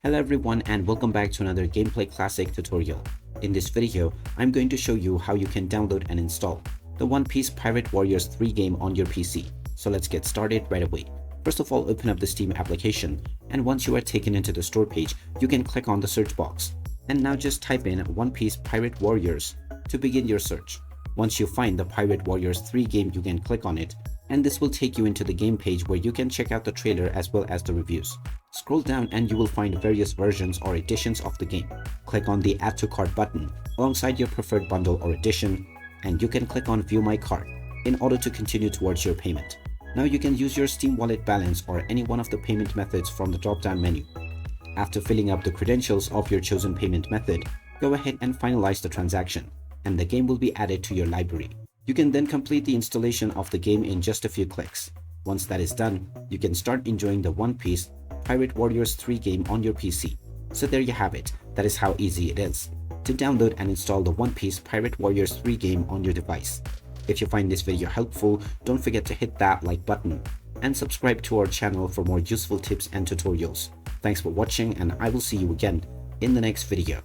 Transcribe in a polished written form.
Hello everyone and welcome back to another gameplay classic tutorial. In this video, I'm going to show you how you can download and install the One Piece Pirate Warriors 3 game on your PC. So let's get started right away. First of all, open up the Steam application, and once you are taken into the store page, you can click on the search box. And now just type in One Piece Pirate Warriors to begin your search. Once you find the Pirate Warriors 3 game, you can click on it, and this will take you into the game page where you can check out the trailer as well as the reviews. Scroll down and you will find various versions or editions of the game. Click on the Add to Cart button alongside your preferred bundle or edition, and you can click on View My Cart in order to continue towards your payment. Now you can use your Steam wallet balance or any one of the payment methods from the drop-down menu. After filling up the credentials of your chosen payment method, go ahead and finalize the transaction, and the game will be added to your library. You can then complete the installation of the game in just a few clicks. Once that is done, you can start enjoying the One Piece Pirate Warriors 3 game on your PC. So there you have it. That is how easy it is to download and install the One Piece Pirate Warriors 3 game on your device. If you find this video helpful, don't forget to hit that like button and subscribe to our channel for more useful tips and tutorials. Thanks for watching, and I will see you again in the next video.